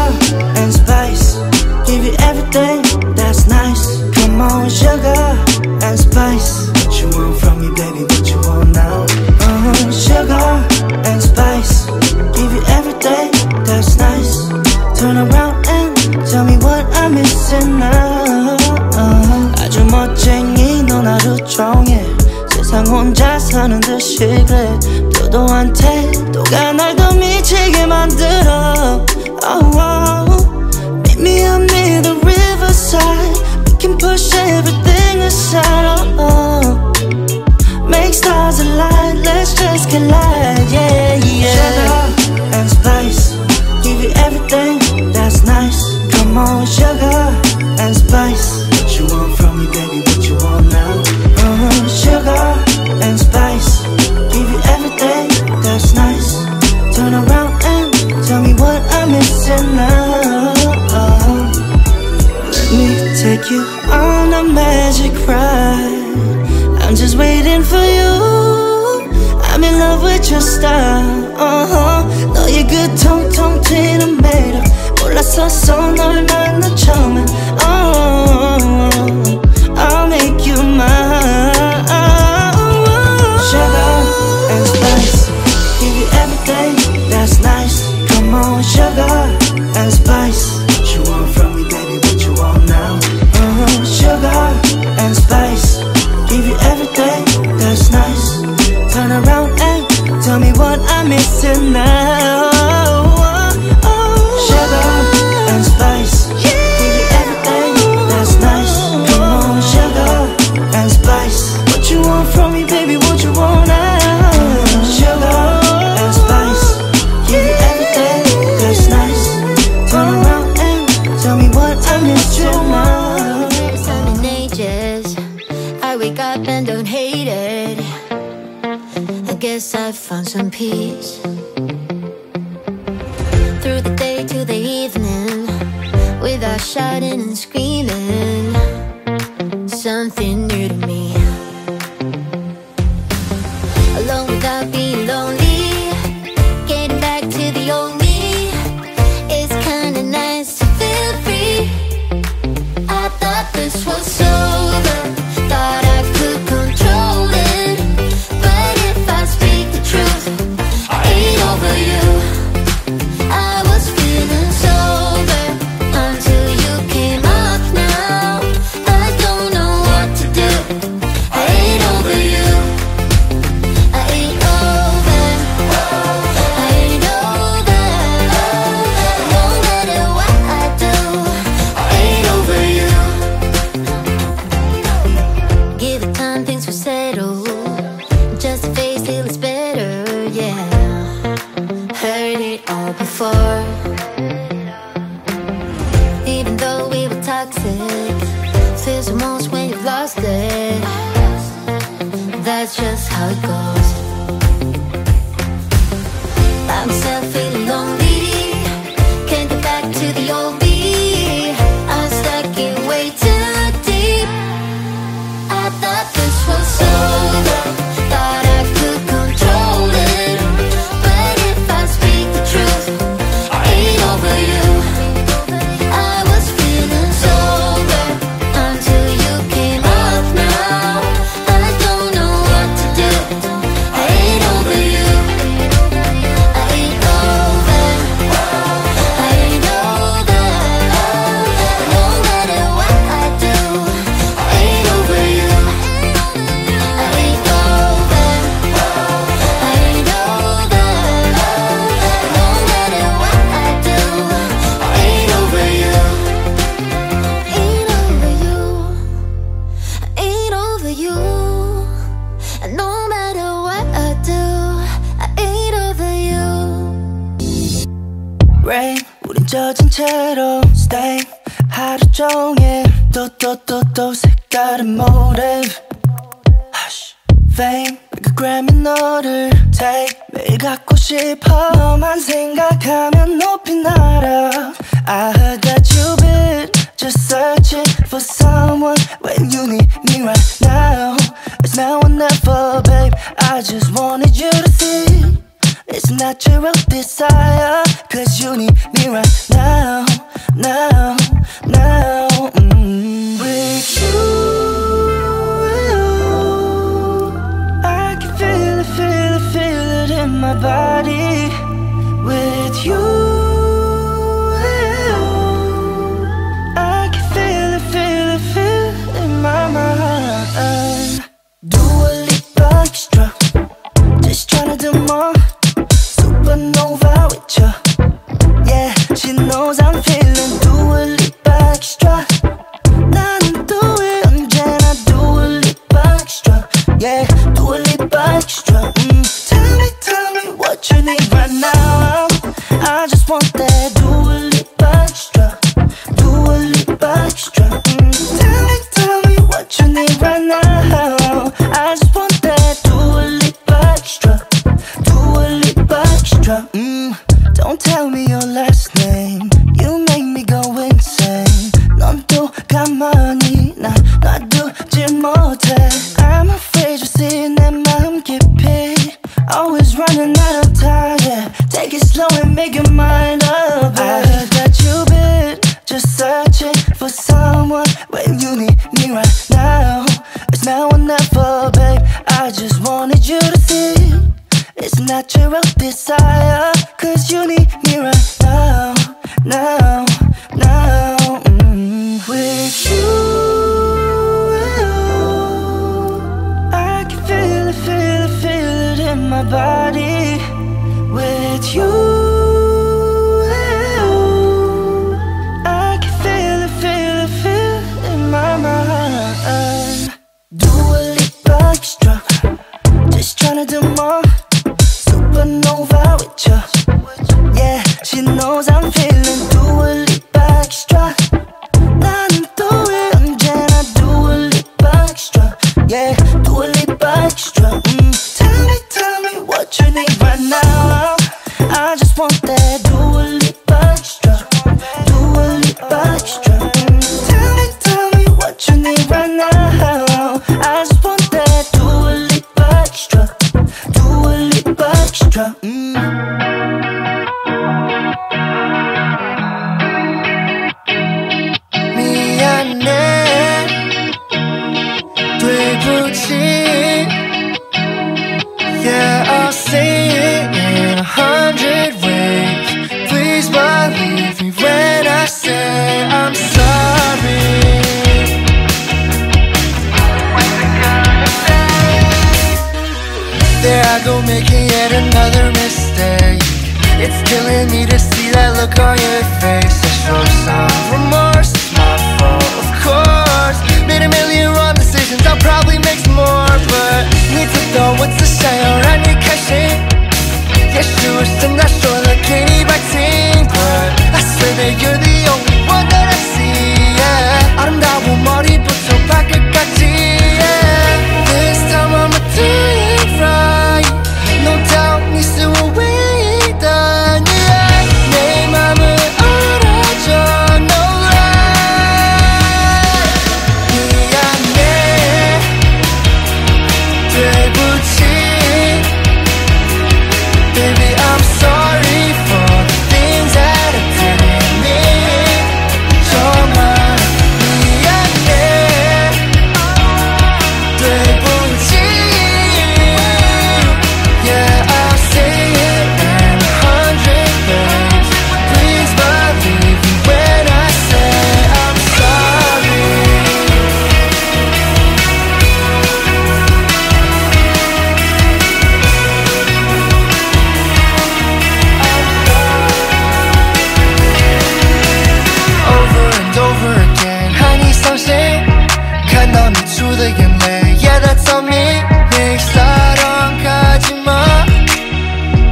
Sugar and spice, give you everything that's nice. Come on, sugar and spice. What you want from me, baby, what you want now? Sugar and spice, give you everything that's nice. Turn around and tell me what I'm missing now. 아주 멋쟁이 넌 하루 종일 세상 혼자 사는 듯이 그래. 도도한 태도가 날 더 미치게 만들어. Meet me up near the riverside. We can push everything aside. Make stars align, let's just collide. Yeah, yeah. Sugar and spice, give you everything that's nice. Come on, sugar and spice. What you want from me, baby, what you want now? Sugar and spice, give you everything that's nice. Turn around and tell me what I'm missing now. Let me take you on a magic ride. I'm just waiting for you. I'm in love with your style. 너의 그 통통 튀는 매력 몰랐었어 널 만나 처음에. I'll make you mine. Sugar and spice, give you everything that's nice. Come on, sugar and spice. What you want from me, baby, what you want now? Sugar and spice, give you everything that's nice. Turn around and tell me what I'm missing now. Sugar and spice, give you everything that's nice. Come on, sugar and spice. What you want from me, baby, what you want now? Sugar and spice, give you everything that's nice. Turn around and tell me what I'm missing now. Sun in ages, I wake up and don't hate it. I guess I found some peace. Through the day to the evening, without shouting and screaming, something new to me. Alone without being lonely, getting back to the old me. It's kinda nice to feel free. I thought this was over, thought I could control it. But if I speak the truth, I ain't over you. I was feeling sober until you came up now. I don't know what to do. I ain't over you. I ain't over. I ain't over. No matter what I do, I ain't over you. Give it time, things will settle. Just a face till it's better, yeah. Heard it all before. Even though we were toxic, feels the most when you've lost it. That's just how it goes. By myself feeling lonely, can't get back to the old me. I'm stuck in way too deep. I thought this was over, thought I could control it. But if I speak the truth, I ain't over you. I was feeling sober until you came up now. I don't know what to do. I ain't over you. I ain't over. I ain't over. No matter what I do, I ain't over you. I ain't over. I ain't over. No matter what I do, I ain't over you. Ain't over you. Ain't over you. No matter what I do, I ain't over you. Rain, 우린 젖은 채로 stay 하루 종일 또 색다른 motive. Hush, fame, 그 Grammy 너를 take. 매일 갖고 싶어만 생각하면 높이 날아. I heard that you've been just searching for someone when you need me right now. It's now or never, babe. I just wanted you to see It's natural desire, cause you need me right now, now, now. With you, I can feel it, feel it, feel it in my body. With you, I can feel it, feel it, feel it in my mind. Do a little extra, just tryna do more. Supernova with ya, yeah, she knows I'm feeling. Do a little extra, 나는 또 왜 언제나 do a little extra, yeah, do a little extra. Tell me what you need right now. I just want that. Do a little extra, do a little extra. Tell me what you need right now. I just want that. Do a little extra, do a little extra. Don't tell me your last name. You make me go insane. 넌 또 가만히 나 놔두지 못해. I'm afraid you see 내 마음 깊이. Always running out of time, yeah. Take it slow and make your mind up, yeah. I heard that you've been just searching for someone when you need me right now. It's now or never, babe. I just wanted you to see it's natural desire, cause you need me right now, now, now. With you, I can feel it, feel it, feel it in my body. With you, I can feel it, feel it, feel it in my mind. Do a little extra, just tryna do more. Supernova with ya, yeah, she knows I'm feeling. Do a little extra, 나는 또 왜 언제나 do a little extra, yeah, do a little extra. Tell me what you need right now. I just want that. Do a little extra, do a little extra. Tell me what you need right now. I just want that. Do a little extra, do a little extra. 미안해, 되부지. Yeah, I'll say it in 100 ways. Please believe me when I say I'm sorry. There I go making yet another mistake. It's killing me to see that look on your face. I show some remorse, it's my fault, of course. Made a million wrong decisions, I'll probably make some more. But need to know what's the shine around your cashing. Yeah, sure, still not sure, look anything. But I swear that you're the only one that I see, yeah. 아름다운 머리부터 발끝까지, yeah. This time I'ma do it right. No doubt, 네 수위다, yeah. 내 맘을 알아줘, no lie. 미안해, 되부지. Baby, I'm sorry for the things that I didn't mean. 정말 미안해, 되부지. Yeah, I'll say it in 100 ways. Please believe me when I say I'm sorry. Over and over again, I need something.看到你出的眼泪 Yeah, that's on me. 내 사랑 가지마,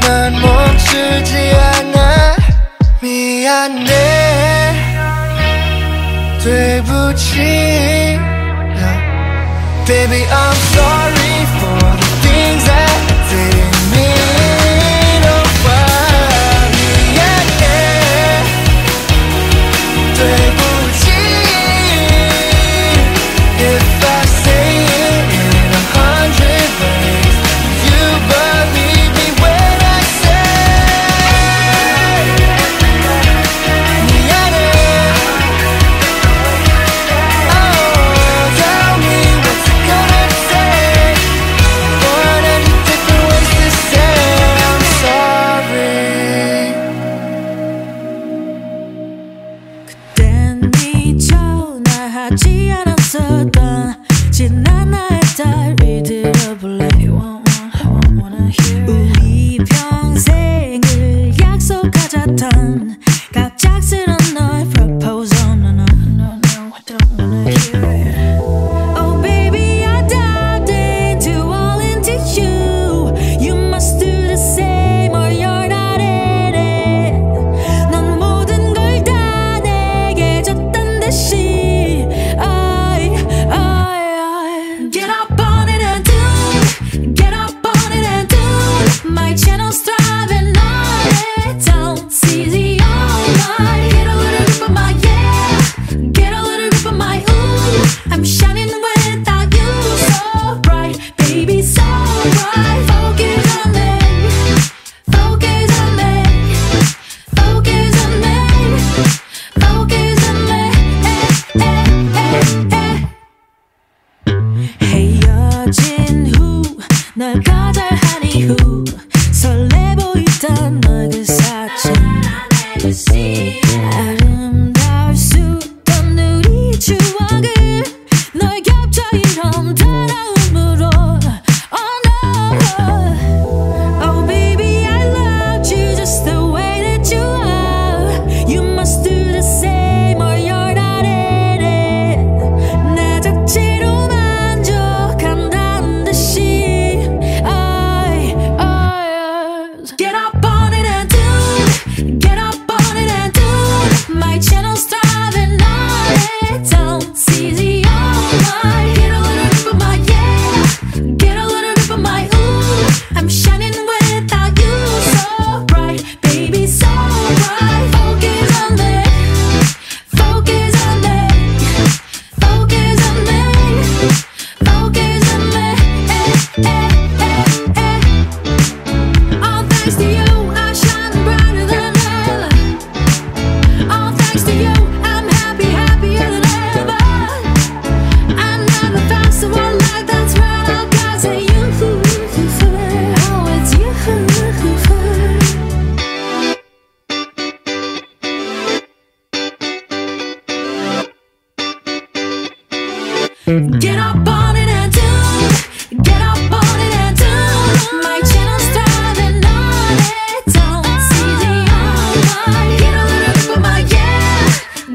난 멈추지 않아. 미안해, 되부지. Yeah. Baby, I'm sorry for the things that I didn't mean. Oh, wow. 미안해, 되부지. If I say it in 100 ways, you believe me when I say 그 사진 아름다울 수 없던 우리 추억을 널 겹쳐 이런 따라움으로 Oh no Oh baby I loved you just the way that you are You must do the same or you're not in it 나 자체로 만족한다는 듯이 Get up on it and do it Get up on it and do it My channel's thriving on it Don't seize the online Get a little bit of my yeah Get a little bit of my ooh I'm shining without you So bright, baby so bright Focus on me Focus on me Focus on me Focus on me All thanks to you, I shine brighter than ever All thanks to you, I'm happy, happier than ever I never felt someone like that's right out cause of you Oh, it's you Get up on it and do it Get up on it and do it My channel's thriving on it Don't see the online Get a little bit of my yeah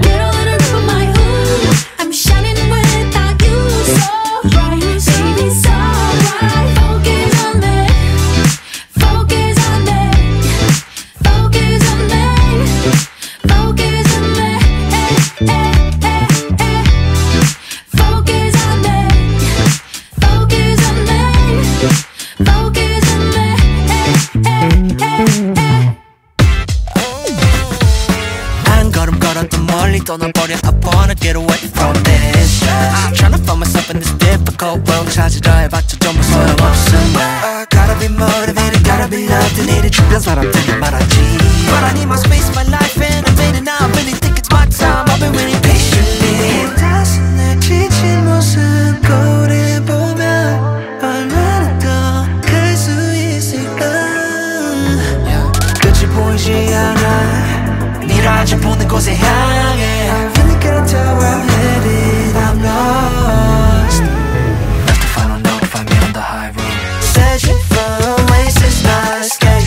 Get a little bit of my ooh I'm shining without you So bright, baby so bright Focus on me Focus on me Focus on me Focus on me Focus on me Focus on me Focus on me 한 걸음 걸어도 멀리 떠나버려 I wanna get away from this stress I'm tryna find myself in this difficult world 찾으려 해봤자 전부 소용없음 I gotta be motivated, gotta be loved 내 일이 주변 사람들이 말하지 But I need my space, my life and I made it now I really think it's my time I've been waiting patiently 다시 내 지친 모습 거울에 보면 얼마나 더 클 수 있을까 끝이 보이지 않아 미라지 보는 곳에 향해 I really can't tell where I'm headed I'm lost Left the final note, find me on the high road Searching for oasis, my escape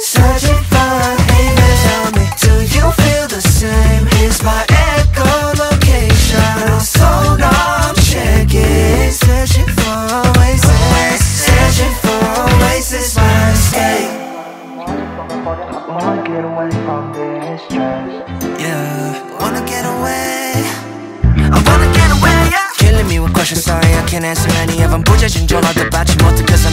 Searching for haven Tell me, do you feel the same? Here's my echolocation So I'm checking Searching for oasis Searching for oasis, my escape I wanna get away from this stress Yeah, wanna get away I wanna get away, yeah Killing me with questions, sorry I can't answer any of them 부재중 전화도 받지 못해 cause I'm